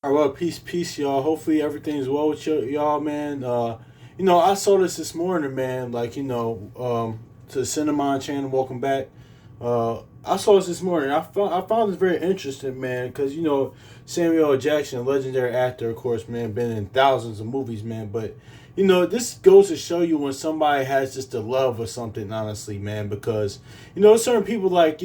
All right, well, peace, y'all. Hopefully everything's well with y'all, man. I saw this morning, man. To the Cinnamon channel. Welcome back. I saw this morning. I found this very interesting, man, because Samuel L. Jackson, a legendary actor, of course, man, been in thousands of movies, man. But this goes to show you when somebody has just the love of something, honestly, man. Because certain people that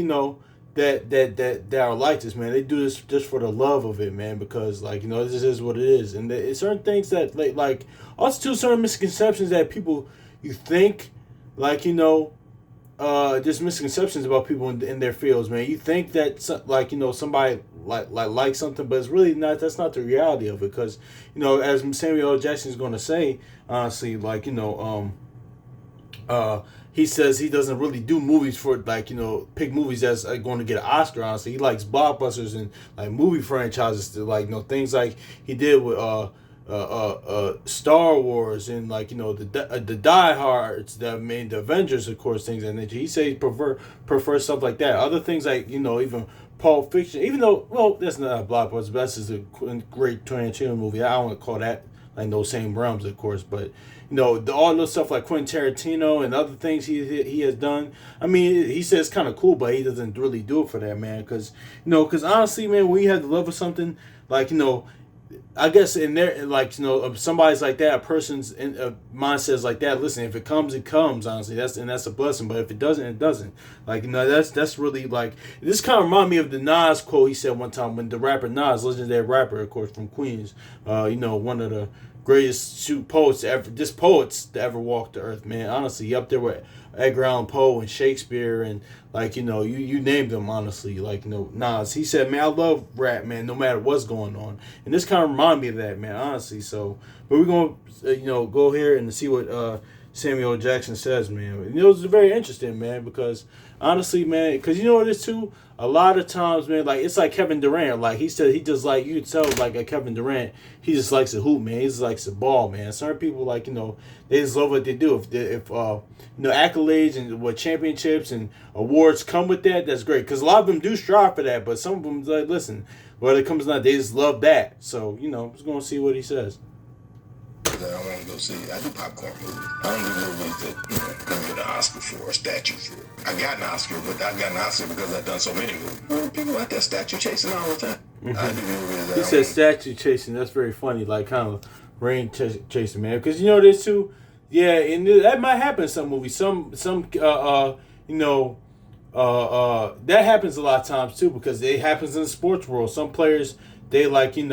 are like this, man. They do this just for the love of it, man. Because this is what it is, and it's certain things that also too certain misconceptions that people you think like there's misconceptions about people in their fields, man. You think that somebody like something, but it's really not. That's not the reality of it, because as Samuel L. Jackson is going to say, honestly, he says he doesn't really do movies for pick movies that's going to get an Oscar. Honestly, he likes blockbusters and like movie franchises to things like he did with Star Wars and the Die Hards that made the Avengers, of course, things of that nature. He says he prefer stuff like that. Other things like even Pulp Fiction, even though that's not a blockbuster, but that's just a great Tarantino movie. I don't want to call that like those same realms, of course, but all those stuff like Quentin Tarantino and other things he has done. I mean, he says it's kind of cool, but he doesn't really do it for that, man. Because honestly, man, when you have the love of something, I guess in there, if somebody's like that, a person's in mindset like that. Listen, if it comes, it comes. Honestly, that's a blessing. But if it doesn't, it doesn't. That's really this kind of remind me of the Nas quote he said one time when the rapper Nas, legendary rapper, of course, from Queens, one of the greatest poets to ever walk the earth, man. Honestly, up there with Edgar Allan Poe and Shakespeare and you named them, honestly. Nas, he said, man, I love rap, man, no matter what's going on. And this kind of remind me of that, man, honestly. So, but we're gonna go here and see what Samuel Jackson says, man. It's very interesting, man, because honestly, man, because what it is too. A lot of times, man, it's like Kevin Durant. Like he said, he just you could tell a Kevin Durant, he just likes to hoop, man. He just likes the ball, man. Certain people they just love what they do. If accolades and what championships and awards come with that, that's great. Because a lot of them do strive for that, but some of them listen, whether it comes or not, they just love that. So just gonna see what he says. That I want to go see. I do popcorn movies. I don't do movies that can get an Oscar for or a statue for. I got an Oscar, but I got an Oscar because I've done so many movies. People out there statue chasing all the time. Mm-hmm. I do movies that he said statue chasing. That's very funny, kind of rain chasing, man. Because this too. Yeah, and that might happen in some movies. That happens a lot of times too, because it happens in the sports world. Some players, they in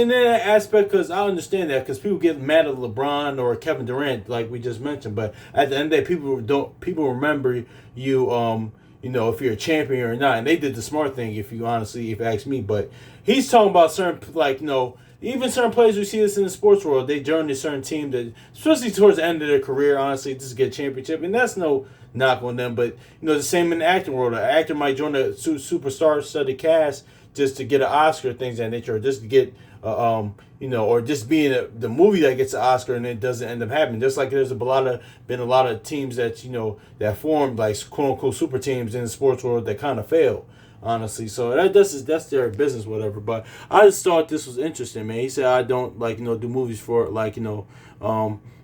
that aspect, because I understand that, because people get mad at LeBron or Kevin Durant, like we just mentioned, but at the end of the day, people remember you, if you're a champion or not, and they did the smart thing, if you ask me. But he's talking about certain, even certain players, we see this in the sports world, they join a certain team that, especially towards the end of their career, honestly, just to get a championship, and that's no knock on them. But the same in the acting world, an actor might join a superstar studded cast just to get an Oscar, things of that nature, or just to get, or just being the movie that gets an Oscar and it doesn't end up happening. Just like there's been a lot of teams that that formed quote unquote super teams in the sports world that kind of fail, honestly. So that's their business, whatever. But I just thought this was interesting, man. He said I don't do movies for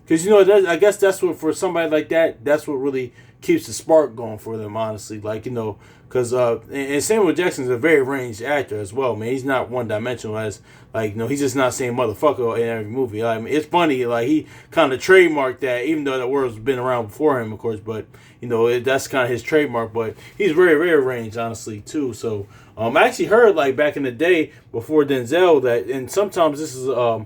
because I guess that's what, for somebody like that, that's what really keeps the spark going for them, honestly. Because and Samuel Jackson's a very ranged actor as well, man. He's not one dimensional as he's just not saying motherfucker in every movie. I mean, it's funny, he kind of trademarked that, even though that word's been around before him, of course. But that's kind of his trademark. But he's very, very ranged, honestly, too. So I actually heard back in the day before Denzel that, and sometimes this is a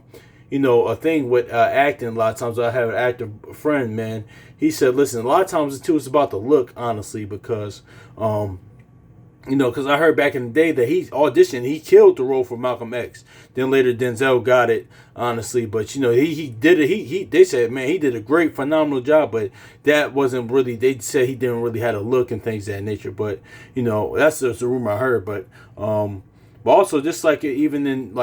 thing with acting. A lot of times I have an actor friend, man. He said, listen, a lot of times too, it's about the look, honestly, because because I heard back in the day that he auditioned, he killed the role for Malcolm X. Then later Denzel got it, honestly. But he did it. They said, man, he did a great, phenomenal job. But that wasn't really. They said he didn't really have a look and things of that nature. But that's just a rumor I heard. But also just even in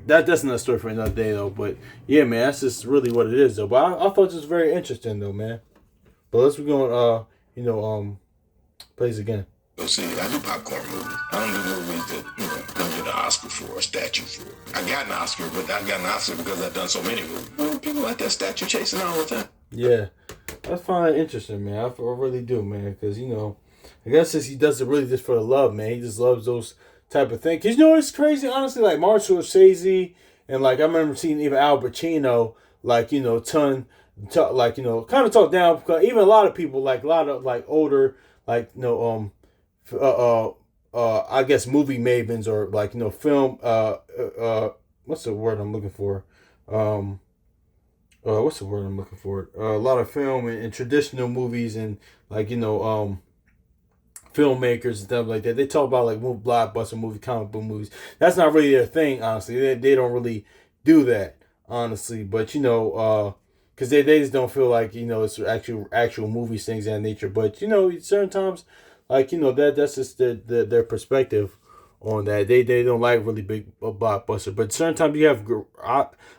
that's another story for another day, though. But yeah, man, that's just really what it is, though. But I thought this was very interesting, though, man. But let's go play this again. Go see, I do popcorn movies. I don't do movies that, don't get an Oscar for or a statue for. I got an Oscar, but I got an Oscar because I've done so many movies. People like that statue chasing all the time. Yeah, I find it interesting, man. I really do, man, because I guess since he does it really just for the love, man. He just loves those type of things. Cause it's crazy, honestly. Like Martin Scorsese and like I remember seeing even Al Pacino, like kind of talk down because even a lot of people, like a lot of like older, like I guess movie mavens or like film what's the word I'm looking for um what's the word I'm looking for? A lot of film and traditional movies and like filmmakers and stuff like that. They talk about like blockbuster movie, comic book movies. That's not really their thing, honestly. They don't really do that, honestly. But because they just don't feel like it's actual movies, things of that nature. But certain times, like that's just their perspective on that. They don't like really big blockbuster. But certain times you have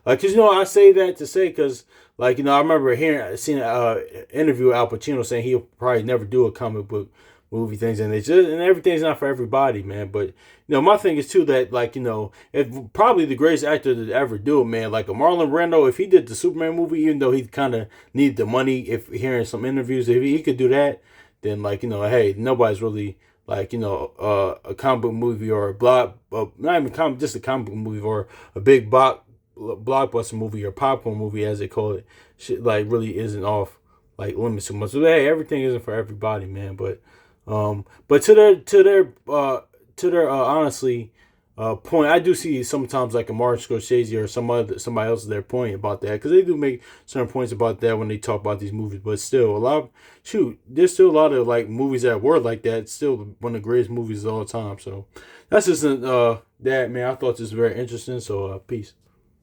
like cause I say that to say because like I remember seeing an interview with Al Pacino saying he'll probably never do a comic book movie things and and everything's not for everybody, man. But my thing is too that like if probably the greatest actor to ever do it, man, like a Marlon Brando, if he did the Superman movie, even though he kind of needed the money, if hearing some interviews, if he could do that, then like hey, nobody's really like a comic book movie or a not even comic, just a comic book movie or a big blockbuster movie or popcorn movie as they call it, shit like really isn't off like limits too much. So hey, everything isn't for everybody, man. But to their honestly point, I do see sometimes like a Martin Scorsese or somebody else their point about that because they do make certain points about that when they talk about these movies. But still, there's still a lot of like movies that were like that. It's still one of the greatest movies of all time. So that's just that, man. I thought this was very interesting. So peace.